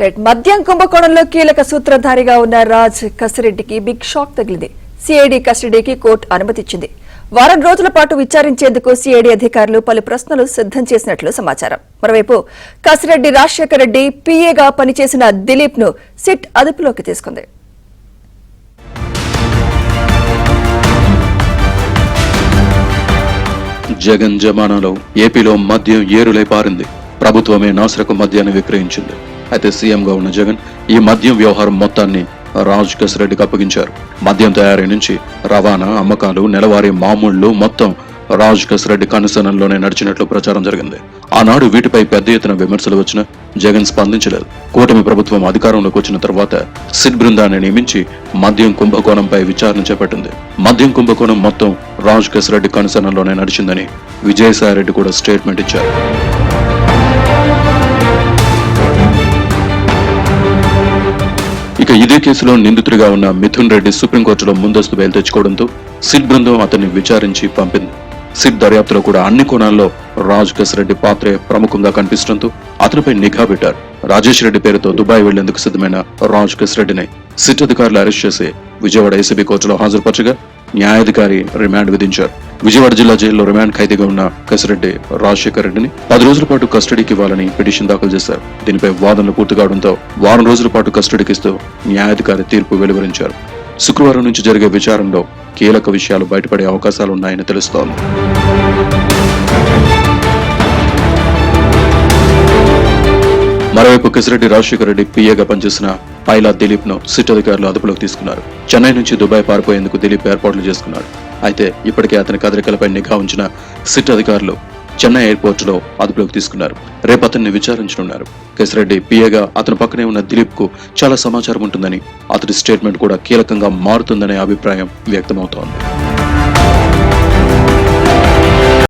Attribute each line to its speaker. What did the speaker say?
Speaker 1: మద్యం కుంభకోణంలో కీలక సూత్రధారిగా ఉన్న రాజ్ కసిరెడ్డికి బిగ్ షాక్ తగిలింది. సిఐడి కస్టడీకి కోర్టు అనుమతిచ్చింది. వారం రోజుల పాటు విచారించేందుకు సిఐడి అధికారులు పలు ప్రశ్నలు సిద్దం చేసినట్లు సమాచారం. మరోవైపు కసిరెడ్డి రాజశేఖర్ రెడ్డి పీఏగా పనిచేసిన దిలీప్ ను సిట్ అదుపులోకి తీసుకుంది.
Speaker 2: జగన్ జమానాలో ఏపీలో మద్యం ఏరులై పారింది. ప్రభుత్వమే నాసిరకం మద్యాన్ని విక్రయించింది. అయితే సీఎంగా ఉన్న జగన్ ఈ మద్యం వ్యవహారం మొత్తాన్ని రాజ్ కసిరెడ్డికి అప్పగించారు. మద్యం తయారీ నుంచి రవాణా, అమ్మకాలు, నెలవారీ మామూళ్లు మొత్తం రాజ్ కసిరెడ్డి కనుసనల్లోనే నడిచినట్లు ప్రచారం జరిగింది. ఆనాడు వీటిపై పెద్ద ఎత్తున విమర్శలు వచ్చినా జగన్ స్పందించలేదు. కూటమి ప్రభుత్వం అధికారంలోకి వచ్చిన తర్వాత సిట్ బృందాన్ని నియమించి మద్యం కుంభకోణంపై విచారణ చేపట్టింది. మద్యం కుంభకోణం మొత్తం రాజ్ కసిరెడ్డి కనుసనల్లోనే నడిచిందని విజయసాయిరెడ్డి కూడా స్టేట్మెంట్ ఇచ్చారు. ఇక ఇదే కేసులో నిందితుడిగా ఉన్న మిథున్ రెడ్డి సుప్రీంకోర్టులో ముందస్తు బెయిల్ తెచ్చుకోవడంతో సిట్ బృందం అతన్ని విచారించి పంపింది. సిట్ దర్యాప్తులో కూడా అన్ని కోణాల్లో రాజ్ కసిరెడ్డి పాత్రే ప్రముఖంగా కనిపిస్తుండటంతో అతనిపై నిఘా పెట్టారు. రాజేష్ రెడ్డి పేరుతో దుబాయ్ వెళ్లేందుకు సిద్ధమైన రాజ్ కసిరెడ్డిని సిట్ అధికారులు అరెస్ట్ చేసి విజయవాడ ఏసీబీ కోర్టులో హాజరుపరచగా న్యాయాధికారి రిమాండ్ విధించారు. విజయవాడ జిల్లా జైల్లో రిమాండ్ ఖైదీగా ఉన్న కసిరెడ్డి రాజశేఖర్ రెడ్డిని 10 రోజుల పాటు కస్టడీకి ఇవ్వాలని పిటిషన్ దాఖలు చేశారు. దీనిపై వాదనలు పూర్తి కావడంతో వారం రోజుల పాటు కస్టడీకి ఇస్తూ న్యాయాధికారి తీర్పు వెలువరించారు. శుక్రవారం నుంచి జరిగే విచారణలో కీలక విషయాలు బయటపడే అవకాశాలున్నాయని తెలుస్తోంది. మరోవైపు కసిరెడ్డి రాజశేఖర్ రెడ్డి పీఏగా పనిచేసిన పైలా దిలీప్ ను సిట్ అధికారులు అదుపులోకి తీసుకున్నారు. చెన్నై నుంచి దుబాయ్ పారిపోయేందుకు దిలీప్ ఏర్పాట్లు చేసుకున్నారు. అయితే ఇప్పటికే అతని కదలికలపై నిఘా ఉంచిన సిట్ అధికారులు చెన్నై ఎయిర్పోర్ట్ లో అదుపులోకి తీసుకున్నారు. రేపు అతన్ని విచారించనున్నారు. కసిరెడ్డి పీఏగా అతని పక్కనే ఉన్న దిలీప్ కు చాలా సమాచారం ఉంటుందని, అతడి స్టేట్మెంట్ కూడా కీలకంగా మారుతుందనే అభిప్రాయం వ్యక్తమవుతోంది.